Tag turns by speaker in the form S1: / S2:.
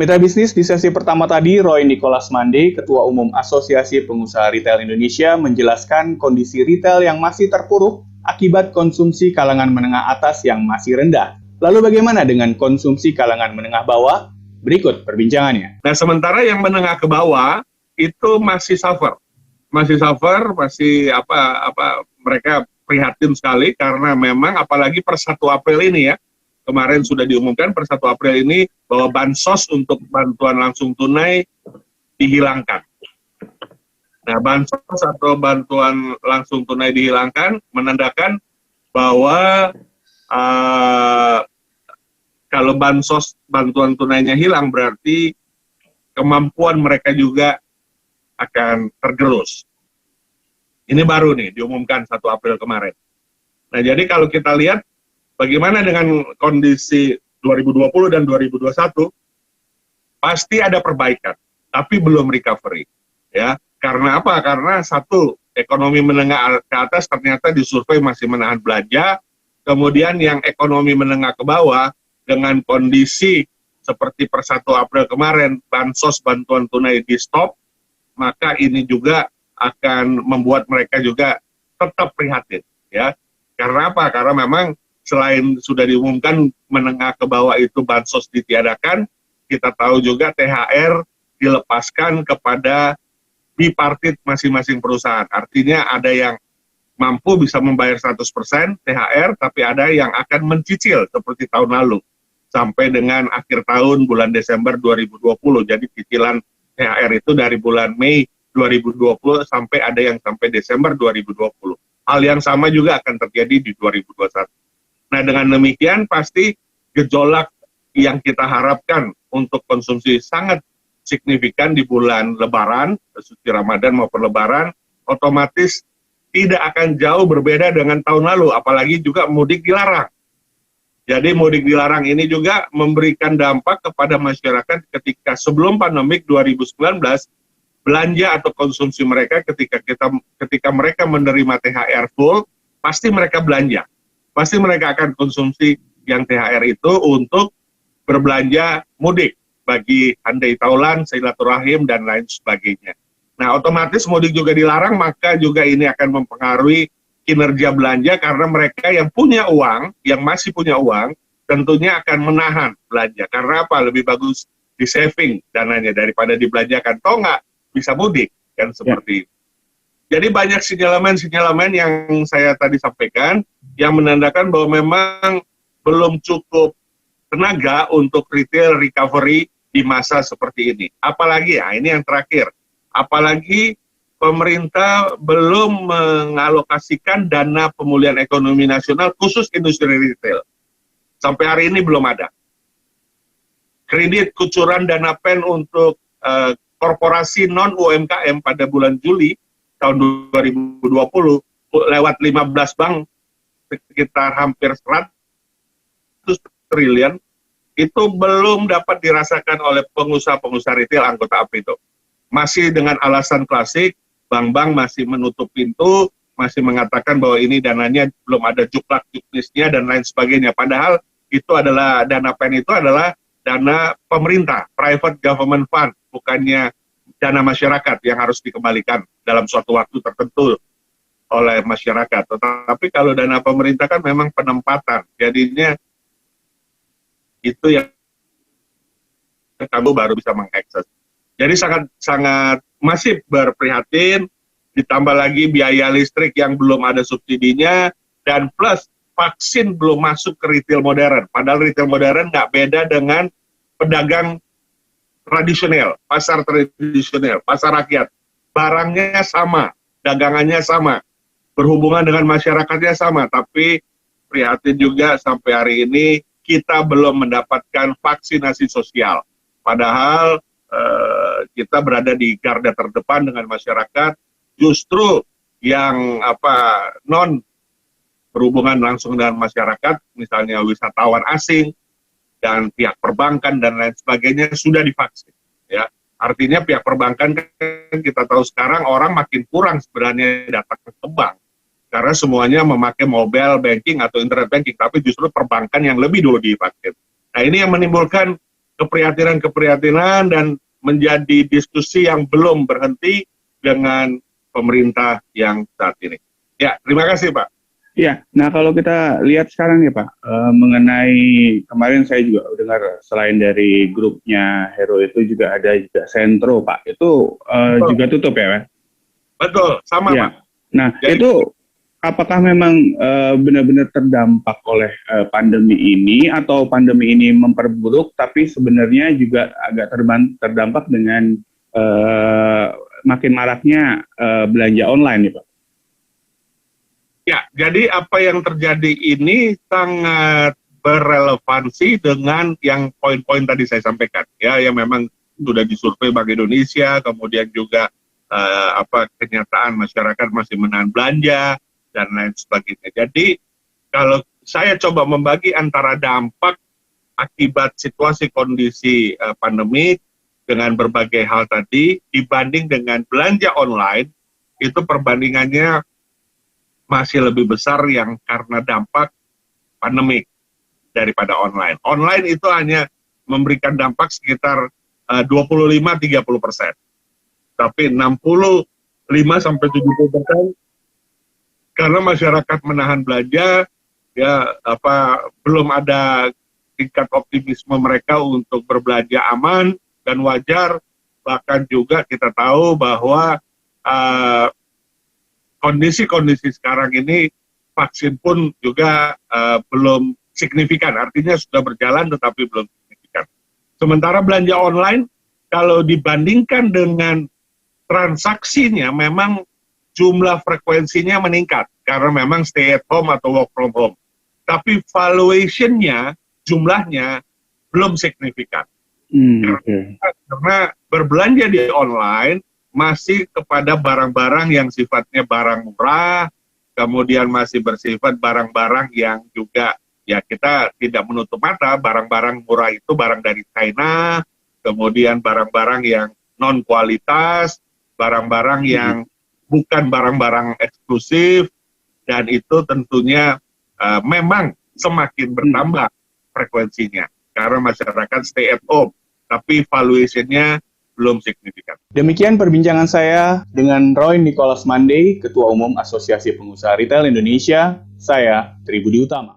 S1: Mitra bisnis di sesi pertama tadi, Roy Nicholas Mande, Ketua Umum Asosiasi Pengusaha Retail Indonesia, menjelaskan kondisi retail yang masih terpuruk akibat konsumsi kalangan menengah atas yang masih rendah. Lalu bagaimana dengan konsumsi kalangan menengah bawah? Berikut perbincangannya.
S2: Nah, sementara yang menengah ke bawah itu masih suffer, masih mereka prihatin sekali karena memang apalagi per 1 April ini ya. Kemarin sudah diumumkan per 1 April ini bahwa bansos untuk bantuan langsung tunai dihilangkan. Nah, bansos atau bantuan langsung tunai dihilangkan menandakan bahwa kalau bantuan tunainya hilang berarti kemampuan mereka juga akan tergerus. Ini baru nih diumumkan 1 April kemarin. Nah, jadi kalau kita lihat bagaimana dengan kondisi 2020 dan 2021, pasti ada perbaikan, tapi belum recovery. Ya, karena apa? Karena satu, ekonomi menengah ke atas ternyata disurvei masih menahan belanja, kemudian yang ekonomi menengah ke bawah dengan kondisi seperti per 1 April kemarin, bansos bantuan tunai di stop, maka ini juga akan membuat mereka juga tetap prihatin. Ya, karena apa? Karena memang selain sudah diumumkan menengah ke bawah itu bansos ditiadakan, kita tahu juga THR dilepaskan kepada bipartit masing-masing perusahaan. Artinya ada yang mampu bisa membayar 100% THR, tapi ada yang akan mencicil seperti tahun lalu sampai dengan akhir tahun bulan Desember 2020. Jadi cicilan THR itu dari bulan Mei 2020 sampai ada yang sampai Desember 2020. Hal yang sama juga akan terjadi di 2021. Nah, dengan demikian pasti gejolak yang kita harapkan untuk konsumsi sangat signifikan di bulan Lebaran, suci Ramadan maupun Lebaran, otomatis tidak akan jauh berbeda dengan tahun lalu, apalagi juga mudik dilarang. Jadi mudik dilarang ini juga memberikan dampak kepada masyarakat ketika sebelum pandemik 2019, belanja atau konsumsi mereka ketika mereka menerima THR full, pasti mereka belanja. Pasti mereka akan konsumsi yang THR itu untuk berbelanja mudik bagi handai taulan, silaturahim, dan lain sebagainya. Nah, otomatis mudik juga dilarang, maka juga ini akan mempengaruhi kinerja belanja karena mereka yang punya uang, yang masih punya uang, tentunya akan menahan belanja. Karena apa? Lebih bagus di-saving dananya daripada dibelanjakan. Toh nggak bisa mudik, kan seperti itu. Jadi banyak sinyalemen-sinyalemen yang saya tadi sampaikan yang menandakan bahwa memang belum cukup tenaga untuk retail recovery di masa seperti ini. Apalagi ya, ini yang terakhir. Apalagi pemerintah belum mengalokasikan dana pemulihan ekonomi nasional khusus industri retail. Sampai hari ini belum ada. Kredit kucuran dana PEN untuk korporasi non-UMKM pada bulan Juli tahun 2020 lewat 15 bank sekitar hampir 100 triliun itu belum dapat dirasakan oleh pengusaha-pengusaha retail anggota APindo. Masih dengan alasan klasik, bank-bank masih menutup pintu, masih mengatakan bahwa ini dananya belum ada juklak-juknisnya dan lain sebagainya. Padahal itu adalah dana PEN itu adalah dana pemerintah, private government fund, bukannya dana masyarakat yang harus dikembalikan dalam suatu waktu tertentu oleh masyarakat. Tetapi kalau dana pemerintah kan memang penempatan, jadinya itu yang kamu baru bisa mengakses. Jadi sangat masih berprihatin, ditambah lagi biaya listrik yang belum ada subsidinya, dan plus vaksin belum masuk ke retail modern. Padahal retail modern nggak beda dengan pedagang tradisional, pasar tradisional, pasar rakyat. Barangnya sama, dagangannya sama, berhubungan dengan masyarakatnya sama, tapi prihatin juga sampai hari ini kita belum mendapatkan vaksinasi sosial. Padahal kita berada di garda terdepan dengan masyarakat, justru yang non berhubungan langsung dengan masyarakat, misalnya wisatawan asing dan pihak perbankan dan lain sebagainya sudah divaksin. Ya, artinya pihak perbankan kan kita tahu sekarang orang makin kurang sebenarnya datang ke bank karena semuanya memakai mobile banking atau internet banking, tapi justru perbankan yang lebih dulu divaksin. Nah, ini yang menimbulkan keprihatinan dan menjadi diskusi yang belum berhenti dengan pemerintah yang saat ini. Ya, terima kasih Pak.
S1: Ya, nah kalau kita lihat sekarang ya Pak, mengenai kemarin saya juga dengar selain dari grupnya Hero itu juga ada juga Sentro Pak, itu juga tutup ya Pak?
S2: Betul, sama
S1: ya.
S2: Pak.
S1: Nah,
S2: jadi,
S1: itu apakah memang benar-benar terdampak oleh pandemi ini atau pandemi ini memperburuk tapi sebenarnya juga agak terdampak dengan makin maraknya belanja online nih Pak?
S2: Ya, jadi apa yang terjadi ini sangat berrelevansi dengan yang poin-poin tadi saya sampaikan, ya, yang memang sudah disurvei Bank Indonesia, kemudian juga kenyataan masyarakat masih menahan belanja dan lain sebagainya. Jadi kalau saya coba membagi antara dampak akibat situasi kondisi pandemik dengan berbagai hal tadi dibanding dengan belanja online, itu perbandingannya masih lebih besar yang karena dampak pandemik daripada online. Online itu hanya memberikan dampak sekitar 25-30%. Tapi 65-70% karena masyarakat menahan belanja, ya belum ada tingkat optimisme mereka untuk berbelanja aman dan wajar. Bahkan juga kita tahu bahwa kondisi sekarang ini vaksin pun juga belum signifikan, artinya sudah berjalan tetapi belum signifikan. Sementara belanja online, kalau dibandingkan dengan transaksinya, memang jumlah frekuensinya meningkat, karena memang stay at home atau work from home. Tapi valuation-nya, jumlahnya belum signifikan. Karena berbelanja di online, masih kepada barang-barang yang sifatnya barang murah, kemudian masih bersifat barang-barang yang juga, ya kita tidak menutup mata, barang-barang murah itu barang dari China, kemudian barang-barang yang non kualitas, barang-barang yang bukan barang-barang eksklusif, dan itu tentunya memang semakin bertambah frekuensinya, karena masyarakat stay at home, tapi valuation-nya belum signifikan.
S1: Demikian perbincangan saya dengan Roy Nicholas Mandey, Ketua Umum Asosiasi Pengusaha Retail Indonesia. Saya Tribudi Utama.